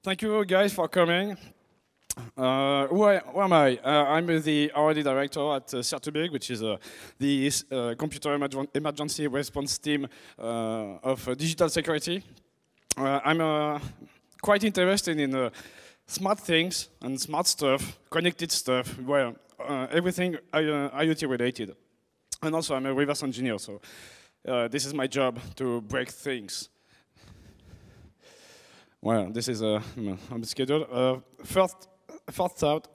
Thank you guys for coming. Who am I? I'm the R&D director at CERTUBIG, which is the computer emergency response team of digital security. I'm quite interested in smart things and smart stuff, connected stuff, well, everything IoT related. And also I'm a reverse engineer, so this is my job to break things. Well, this is on the schedule. First thought,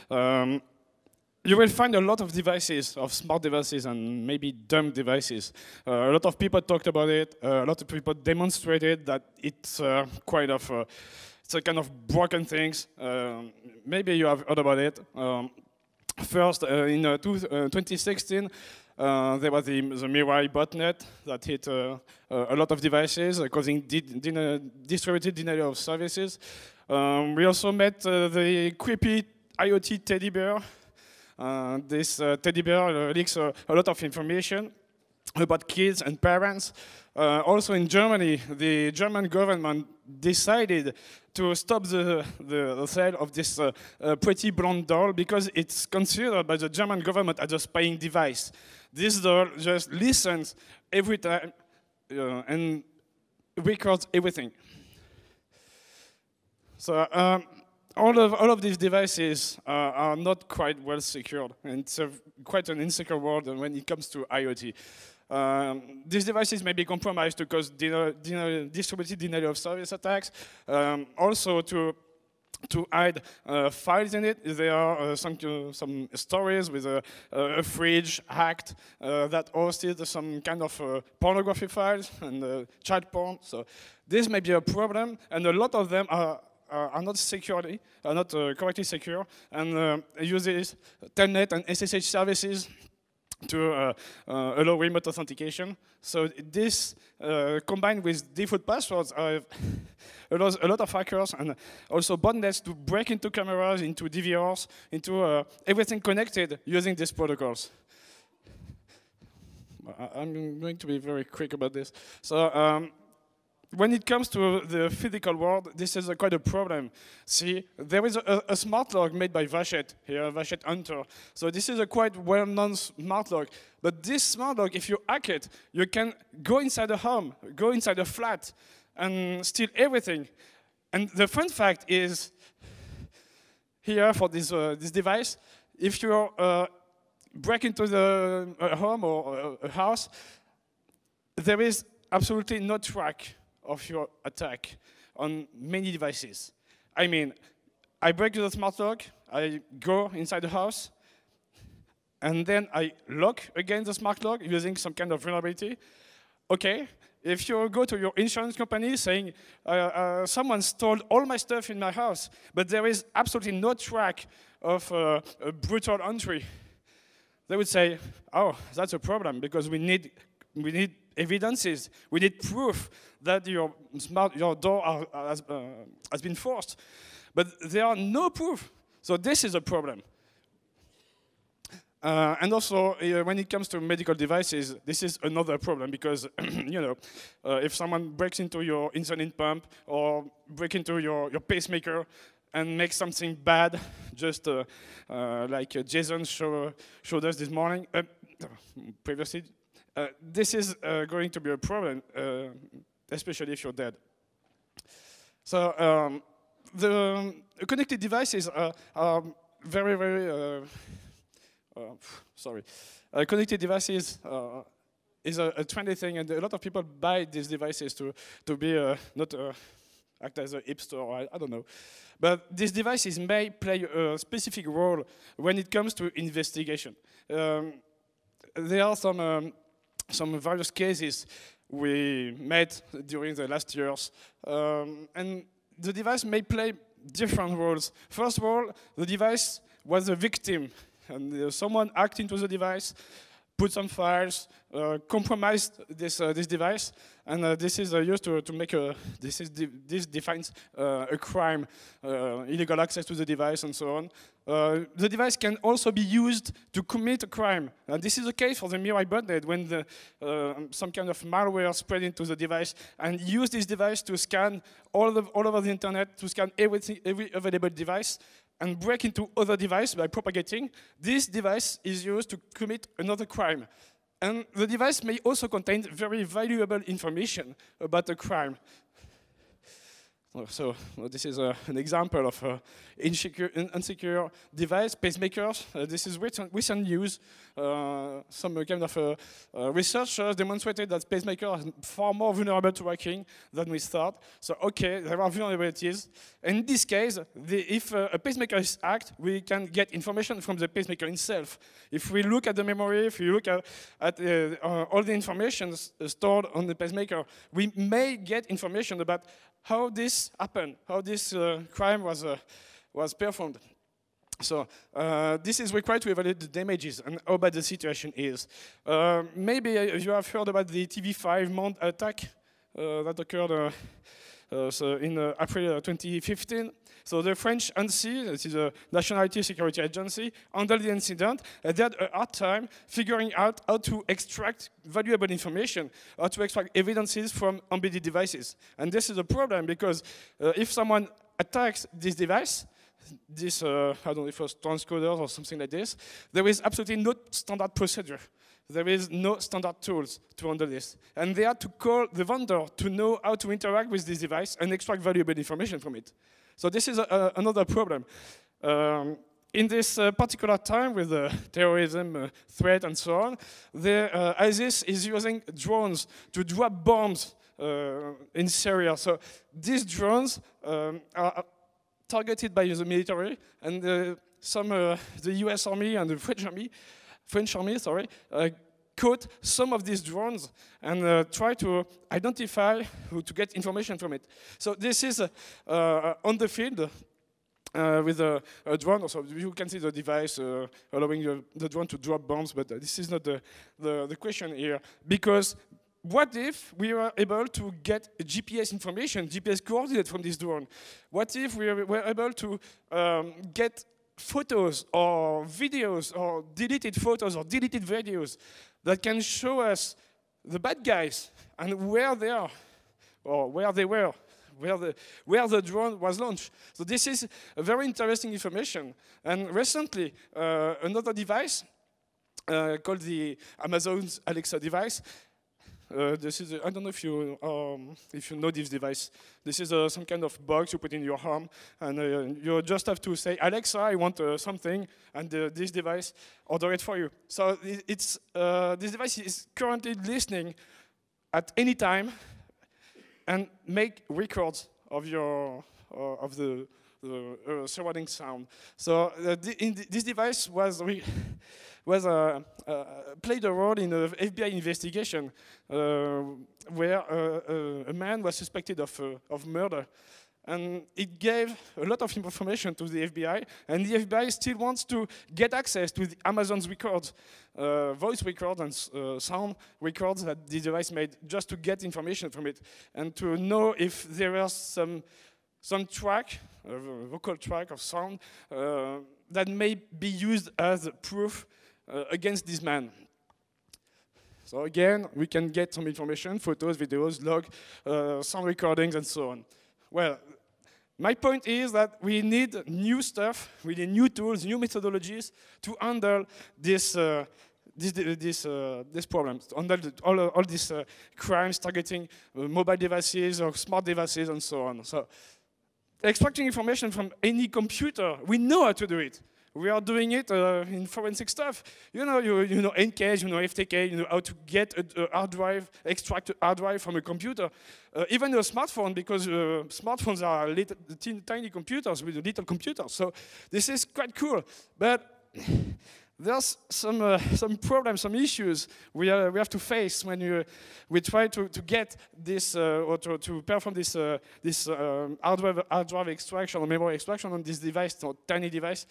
you will find a lot of devices, of smart devices and maybe dumb devices. A lot of people talked about it. A lot of people demonstrated that it's it's a kind of broken things. Maybe you have heard about it. First, in 2016, there was the Mirai botnet that hit a lot of devices, causing distributed denial of services. We also met the creepy IoT teddy bear. This teddy bear leaks a lot of information about kids and parents. Also in Germany, the German government decided to stop the sale of this pretty blonde doll because it's considered by the German government as a spying device. This doll just listens every time and records everything. So all of these devices are not quite well secured, and it's quite an insecure world when it comes to IoT. These devices may be compromised to cause distributed denial of service attacks. Also to hide files in it. There are some stories with a fridge hacked that hosted some kind of pornography files and child porn. So this may be a problem, and a lot of them are not correctly secure, and uses telnet and SSH services to allow remote authentication. So this, combined with default passwords, allows a lot of hackers and also botnets to break into cameras, into DVRs, into everything connected using these protocols. I'm going to be very quick about this. So when it comes to the physical world, this is quite a problem. See, there is a smart lock made by Ratchet here, Ratchet Hunter. So this is a quite well-known smart lock. But this smart lock, if you hack it, you can go inside a home, go inside a flat, and steal everything. And the fun fact is, here for this device, if you break into a home or a house, there is absolutely no track of your attack on many devices. I mean, I break the smart lock, I go inside the house, and then I lock again the smart lock using some kind of vulnerability. Okay, if you go to your insurance company saying, someone stole all my stuff in my house, but there is absolutely no track of a brutal entry, they would say, oh, that's a problem, because we need evidences, we need proof that your door has been forced. But there are no proof, so this is a problem. And also, when it comes to medical devices, this is another problem because, you know, if someone breaks into your insulin pump or break into your pacemaker and make something bad, just like Jason showed us this morning, previously, this is going to be a problem, especially if you're dead. So the connected devices are very, very, connected devices is a trendy thing, and a lot of people buy these devices to be not act as a hipster, or I don't know. But these devices may play a specific role when it comes to investigation. There are some various cases we met during the last years, and the device may play different roles. First of all, the device was a victim, and someone hacked into the device, put some files, compromise this device, and this is used to make this defines a crime, illegal access to the device, and so on. The device can also be used to commit a crime. And this is the case for the Mirai botnet when some kind of malware spread into the device and use this device to scan all over the internet, to scan every available device and break into other devices by propagating. This device is used to commit another crime. And the device may also contain very valuable information about the crime. So this is an example of an insecure device, pacemakers. This is recent news. Some kind of researchers demonstrated that pacemakers are far more vulnerable to hacking than we thought. So okay, there are vulnerabilities. In this case, if a pacemaker is hacked, we can get information from the pacemaker itself. If we look at the memory, if we look at all the information stored on the pacemaker, we may get information about how this happened, how this crime was performed. So this is required to evaluate the damages and how bad the situation is. Maybe you have heard about the TV5 mount attack that occurred so in April 2015. So the French ANSSI, this is a Nationality Security Agency, handled the incident. They had a hard time figuring out how to extract valuable information, how to extract evidences from embedded devices. And this is a problem because if someone attacks this device, this, I don't know if it was transcoders or something like this, there is absolutely no standard procedure. There is no standard tools to handle this. And they had to call the vendor to know how to interact with this device and extract valuable information from it. So this is another problem. In this particular time with the terrorism threat and so on, ISIS is using drones to drop bombs in Syria. So these drones are targeted by the military, and the US Army and the French Army, caught some of these drones and try to identify to get information from it. So this is on the field with a drone. So you can see the device allowing the drone to drop bombs, but this is not the question here. Because what if we were able to get GPS information, GPS coordinate from this drone? What if we were able to get photos or videos or deleted photos or deleted videos that can show us the bad guys and where they are or where they were, where the drone was launched? So this is a very interesting information. And recently, another device called the Amazon's Alexa device. This is I don't know if you know this device. This is some kind of box you put in your arm, and you just have to say, Alexa, I want something, and this device order it for you. So this device is currently listening at any time and make records of the surrounding sound. So this device played a role in an FBI investigation where a man was suspected of murder. And it gave a lot of information to the FBI, and the FBI still wants to get access to the Amazon's records, voice records and sound records that the device made, just to get information from it, and to know if there was some track, vocal track of sound, that may be used as proof against this man. So again, we can get some information, photos, videos, log, sound recordings, and so on. Well, my point is that we need new stuff, we need new tools, new methodologies to handle this problem, to handle all these crimes targeting mobile devices or smart devices and so on. So, extracting information from any computer, we know how to do it. We are doing it in forensic stuff. You know NCASE, you know FTK, you know how to get a hard drive, extract a hard drive from a computer. Even a smartphone, because smartphones are tiny computers with little computers. So this is quite cool. But there's some problems, some issues we have to face when we try to get this or to perform this hard drive extraction or memory extraction on this device, or tiny device.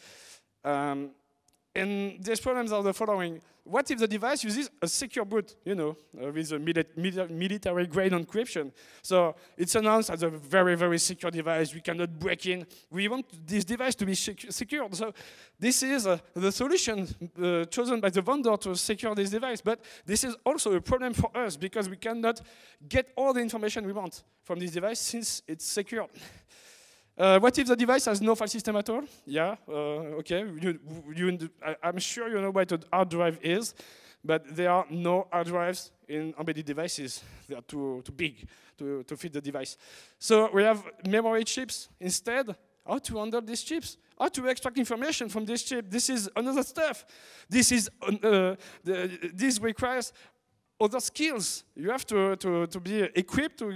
And these problems are the following. What if the device uses a secure boot, you know, with a military-grade encryption? So it's announced as a very, very secure device. We cannot break in. We want this device to be secured. So this is the solution chosen by the vendor to secure this device. But this is also a problem for us because we cannot get all the information we want from this device since it's secure. What if the device has no file system at all? Yeah, okay. I'm sure you know what a hard drive is, but there are no hard drives in embedded devices. They are too big to fit the device. So we have memory chips instead. How to handle these chips? How to extract information from this chip? This is another stuff. This requires other skills. You have to be equipped to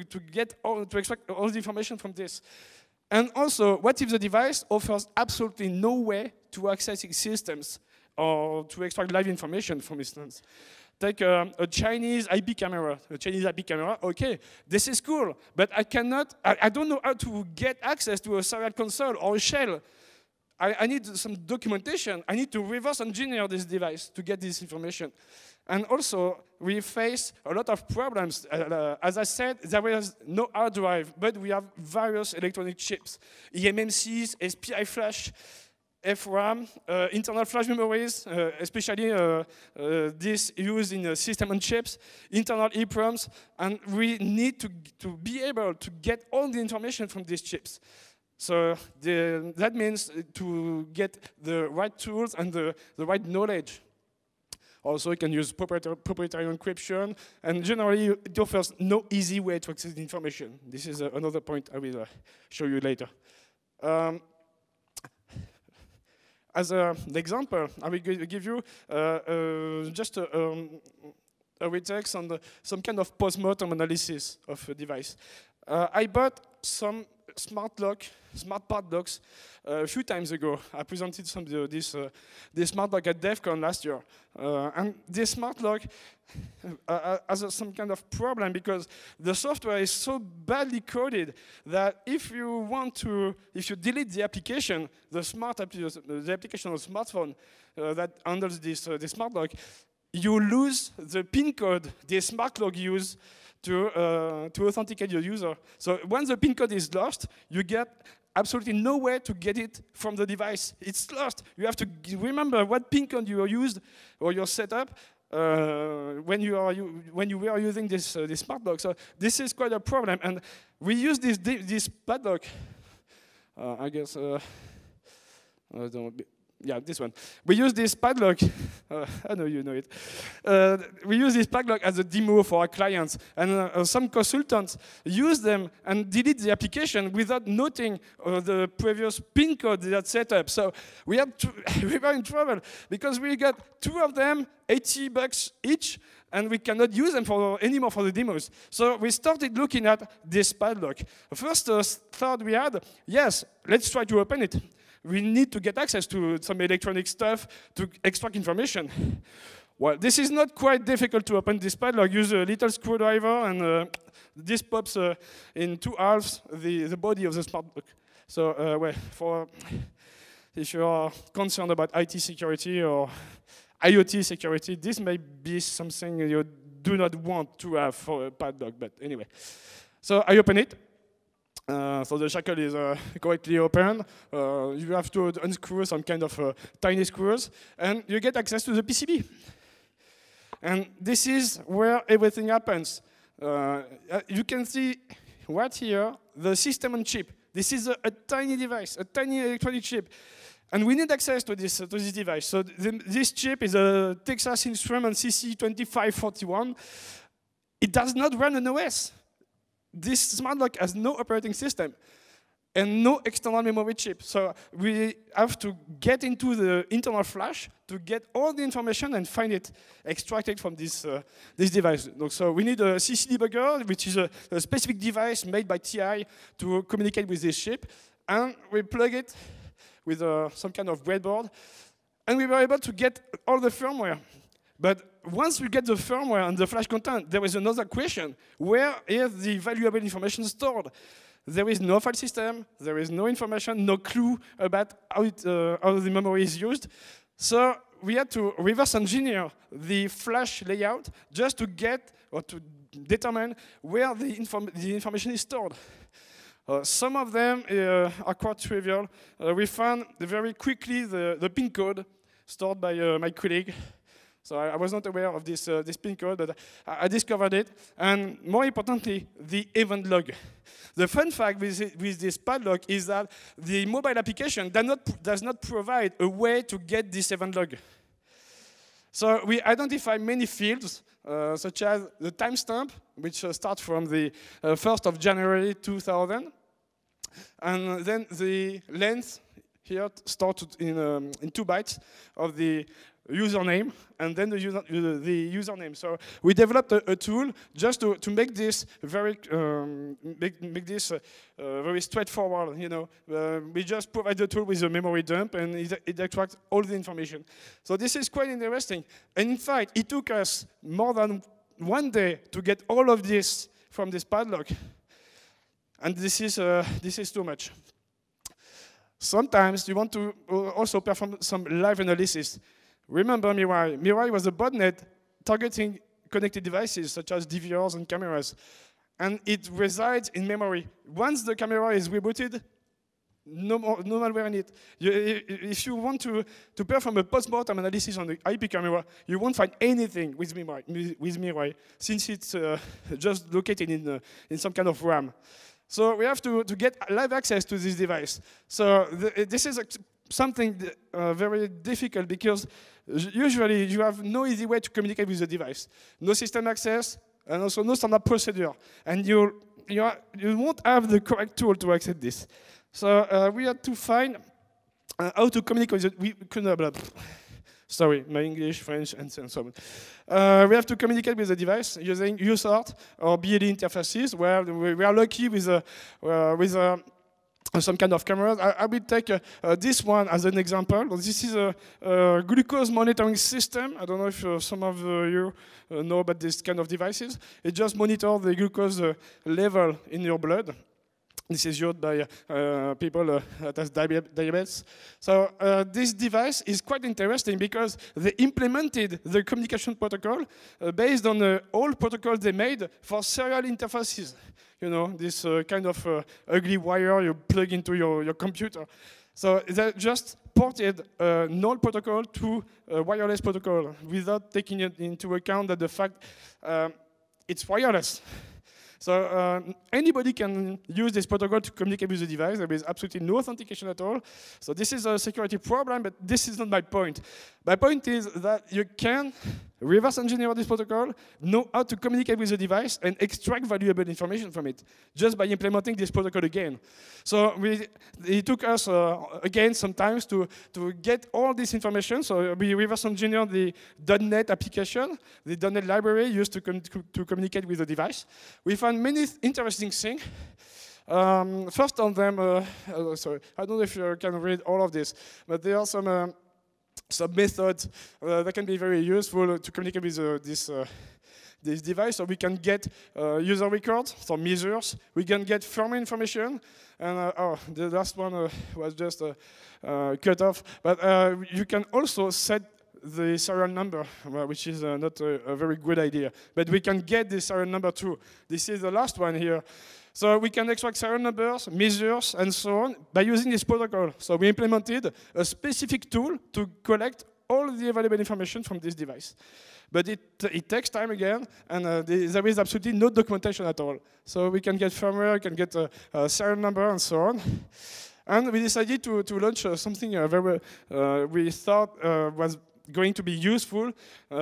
extract all the information from this. And also, what if the device offers absolutely no way to access its systems or to extract live information, for instance? Take a Chinese IP camera. A Chinese IP camera, okay, this is cool, but I don't know how to get access to a serial console or a shell. I need some documentation. I need to reverse engineer this device to get this information. And also, we face a lot of problems. As I said, there was no hard drive, but we have various electronic chips. eMMCs, SPI flash, FRAM, internal flash memories, especially this used in system on chips, internal EEPROMs, and we need to be able to get all the information from these chips. So that means to get the right tools and the right knowledge. Also, you can use proprietary encryption, and generally, it offers no easy way to access the information. This is another point I will show you later. As an example, I will give you just a retext on some kind of post-mortem analysis of a device. I bought some smart part locks a few times ago. I presented this smart lock at DEF CON last year. And this smart lock has some kind of problem because the software is so badly coded that if you delete the application, the application on the smartphone that handles this smart lock, you lose the PIN code the smart lock used to authenticate your user. So once the PIN code is lost, you get absolutely no way to get it from the device. It's lost. You have to remember what PIN code you used or your setup when you were using this smart lock. So this is quite a problem. And we use this padlock. I guess. Yeah, this one. We use this padlock. I know you know it. We use this padlock as a demo for our clients. And some consultants use them and delete the application without noting the previous PIN code they had set up. So we were in trouble because we got 2 of them, $80 each, and we cannot use them anymore for the demos. So we started looking at this padlock. The first thought we had, yes, let's try to open it. We need to get access to some electronic stuff to extract information. Well, this is not quite difficult to open this padlock. Use a little screwdriver, and this pops in 2 halves the body of the smart lock. So, well, if you are concerned about IT security or IoT security, this may be something you do not want to have for a padlock. But anyway, so I open it. So the shackle is correctly open. You have to unscrew some kind of tiny screws, and you get access to the PCB. And this is where everything happens. You can see right here the system on chip. This is a tiny device, a tiny electronic chip. And we need access to this device. So this chip is a Texas Instruments CC2541. It does not run an OS. This smart lock has no operating system and no external memory chip. So we have to get into the internal flash to get all the information and find it extracted from this device. So we need a CC debugger, which is a specific device made by TI to communicate with this chip. And we plug it with some kind of breadboard. And we were able to get all the firmware. But once we get the firmware and the flash content, there is another question. Where is the valuable information stored? There is no file system. There is no information, no clue about how the memory is used. So we had to reverse engineer the flash layout just to get or to determine where the information is stored. Some of them are quite trivial. We found very quickly the pin code stored by my colleague. So I was not aware of this pin code, but I discovered it. And more importantly, the event log. The fun fact with this padlock is that the mobile application does not provide a way to get this event log. So we identify many fields, such as the timestamp, which starts from the 1st of January 2000. And then the length here starts in 2 bytes of the username, and then the username. So we developed a tool just to make this very very straightforward. You know, we just provide the tool with a memory dump, and it extracts all the information. So this is quite interesting. And in fact, it took us more than 1 day to get all of this from this padlock, and this is too much. Sometimes you want to also perform some live analysis. Remember Mirai. Mirai was a botnet targeting connected devices such as DVRs and cameras. And it resides in memory. Once the camera is rebooted, no malware in it. If you want to perform a post-mortem analysis on the IP camera, you won't find anything with Mirai since it's just located in some kind of RAM. So we have to get live access to this device. So this is something very difficult because usually you have no easy way to communicate with the device. No system access, and also no standard procedure. And you won't have the correct tool to access this. So we had to find how to communicate with it. Sorry, my English, French, and so on. We have to communicate with the device using USART or BLE interfaces, where we are lucky with some kind of cameras. I will take this one as an example. This is a glucose monitoring system. I don't know if some of you know about this kind of devices. It just monitors the glucose level in your blood. This is used by people that have diabetes. So this device is quite interesting because they implemented the communication protocol based on the old protocols they made for serial interfaces. You know, this kind of ugly wire you plug into your computer. So they just ported an old protocol to a wireless protocol without taking into account that the fact it's wireless. So anybody can use this protocol to communicate with the device. There is absolutely no authentication at all. So this is a security problem, but this is not my point. My point is that you can reverse engineer this protocol, know how to communicate with the device, and extract valuable information from it just by implementing this protocol again. So it took us, again, sometimes to get all this information. So we reverse engineered the .NET application, the .NET library used to communicate with the device. We found many interesting things. First on them, sorry, I don't know if you can read all of this, but there are some methods that can be very useful to communicate with this device. So we can get user records, some measures. We can get firmware information. And the last one was just cut off. But you can also set the serial number, which is not a very good idea. But we can get the serial number too. This is the last one here. So we can extract serial numbers, measures, and so on by using this protocol. So we implemented a specific tool to collect all the available information from this device. But it takes time again, and there is absolutely no documentation at all. So we can get firmware, we can get a serial number, and so on. And we decided to launch something we thought was going to be useful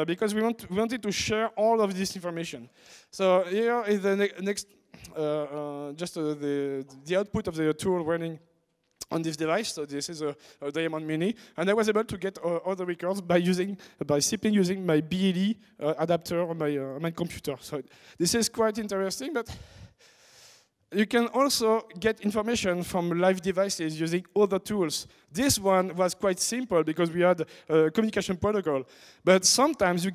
because we wanted to share all of this information. So here is the next. Just the output of the tool running on this device. So this is a Diamond Mini, and I was able to get all the records by simply using my BLE adapter on my computer. So this is quite interesting, but you can also get information from live devices using other tools. This one was quite simple because we had a communication protocol. But sometimes you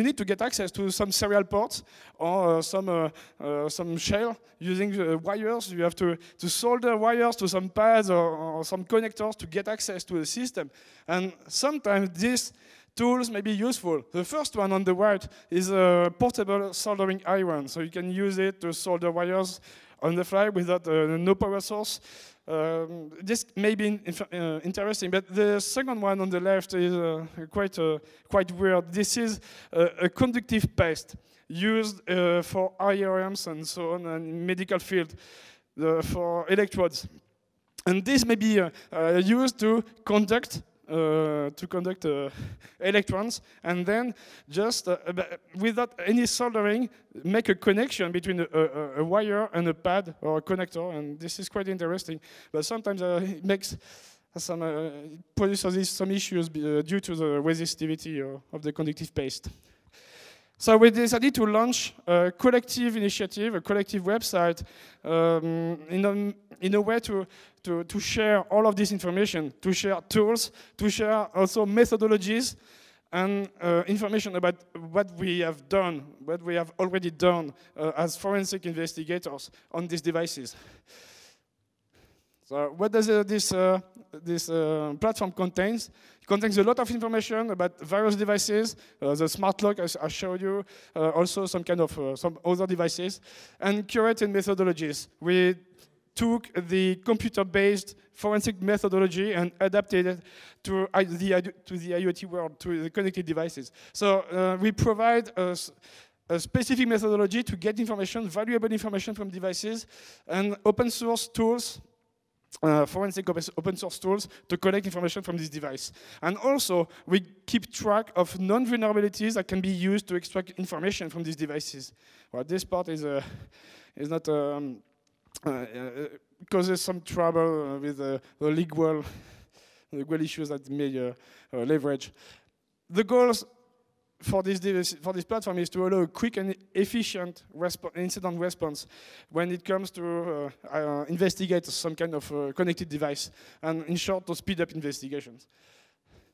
need to get access to some serial ports or some shell using wires. You have to solder wires to some pads or some connectors to get access to the system. And sometimes this tools may be useful. The first one on the right is a portable soldering iron. So you can use it to solder wires on the fly without no power source. This may be interesting, but the second one on the left is quite weird. This is a conductive paste used for IRMs and so on, and medical field for electrodes. And this may be used to conduct electrons, and then just without any soldering, make a connection between a wire and a pad or a connector. And this is quite interesting. But sometimes it makes produces some issues due to the resistivity of the conductive paste. So we decided to launch a collective initiative, a collective website, in a way to share all of this information, to share tools, to share also methodologies and information about what we have done, what we have already done as forensic investigators on these devices. So what does this platform contains? It contains a lot of information about various devices, the smart lock I showed you, also some kind of some other devices, and curated methodologies. We took the computer-based forensic methodology and adapted it to the IoT world, to the connected devices. So we provide a specific methodology to get information, valuable information from devices, and open source tools, forensic open source tools to collect information from this device. And also, we keep track of non-vulnerabilities that can be used to extract information from these devices. Well, this part is not causes some trouble with the legal issues that may leverage. The goals for this platform is to allow a quick and efficient incident response when it comes to investigate some kind of connected device, and in short, to speed up investigations.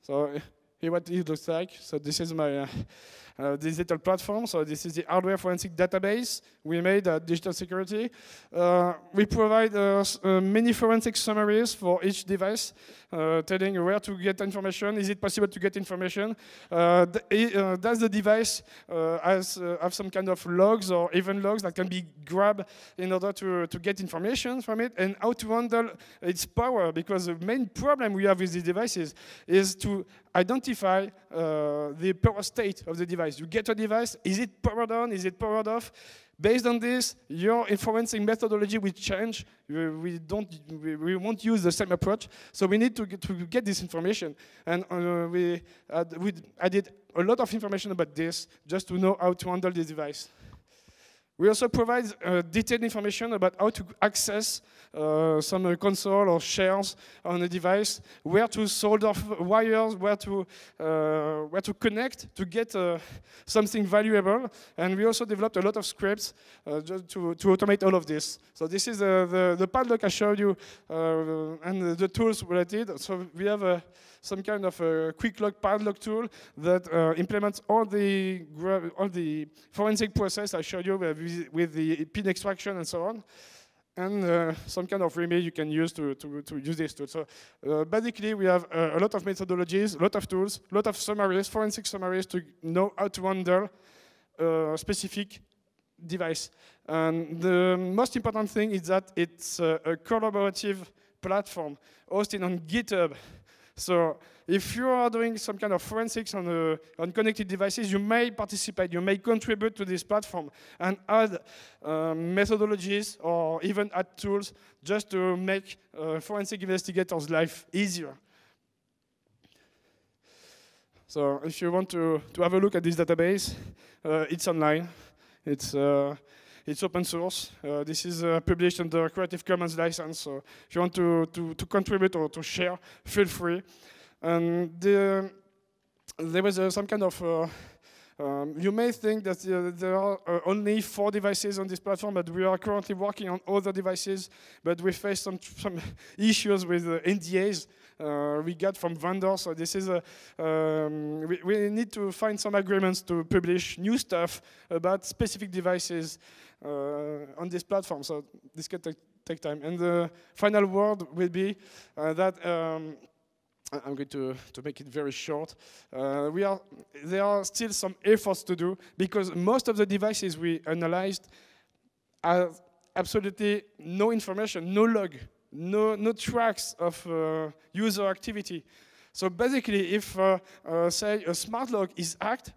So here what it looks like. So this is my this little platform. So this is the hardware forensic database we made at Digital Security. We provide many forensic summaries for each device, telling where to get information. Is it possible to get information? Does the device have some kind of logs or event logs that can be grabbed in order to get information from it? And how to handle its power? Because the main problem we have with these devices is to identify the power state of the device. You get a device, is it powered on, is it powered off? Based on this, your forensic methodology will change. We won't use the same approach, so we need to get this information. And we added a lot of information about this, just to know how to handle this device. We also provide detailed information about how to access some console or shares on a device, where to solder wires, where to connect to get something valuable. And we also developed a lot of scripts just to automate all of this. So this is the padlock I showed you and the tools related. So we have some kind of a quick lock padlock tool that implements all the forensic process I showed you with the pin extraction and so on, and some kind of remedy you can use to use this tool. So basically, we have a lot of methodologies, a lot of tools, a lot of summaries, forensic summaries to know how to handle a specific device. And the most important thing is that it's a collaborative platform hosted on GitHub. So if you are doing some kind of forensics on connected devices, you may participate, you may contribute to this platform and add methodologies or even add tools just to make forensic investigators' life easier. So if you want to have a look at this database, it's online. It's open source. This is published under Creative Commons license. So if you want to contribute or to share, feel free. And there was some kind of, you may think that there are only 4 devices on this platform, but we are currently working on other devices, but we face some issues with NDAs we got from vendors. So this is we need to find some agreements to publish new stuff about specific devices on this platform. So this can take time. And the final word will be that I'm going to make it very short. There are still some efforts to do because most of the devices we analyzed have absolutely no information, no log, no tracks of user activity. So basically, if say a smart log is hacked,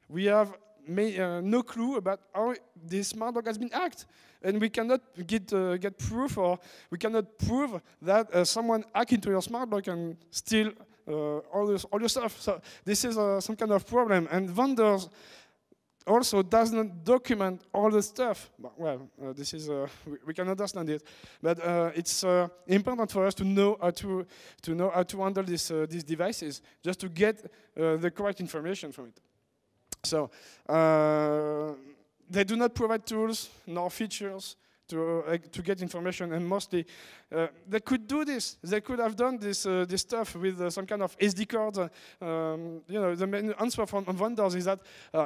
we have no clue about how this smart log has been hacked, and we cannot get proof, or we cannot prove that someone hacked into your smart log and steal all your stuff. So this is some kind of problem, and vendors also does not document all the stuff. Well, this is we can understand it, but it's important for us to know how to handle these devices, just to get the correct information from it. So they do not provide tools nor features to get information, and mostly they could do this. They could have done this stuff with some kind of SD card. You know, the main answer from vendors is that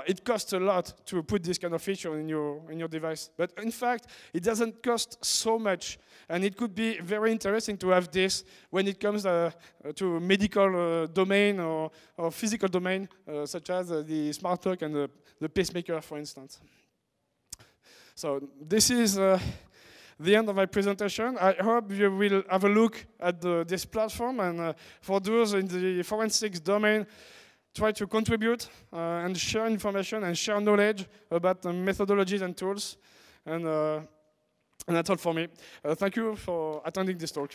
it costs a lot to put this kind of feature in your device. But in fact, it doesn't cost so much, and it could be very interesting to have this when it comes to medical domain or physical domain, such as the smart lock and the pacemaker, for instance. So this is the end of my presentation. I hope you will have a look at this platform, and for those in the forensics domain, try to contribute and share information and share knowledge about the methodologies and tools. And that's all for me. Thank you for attending this talk.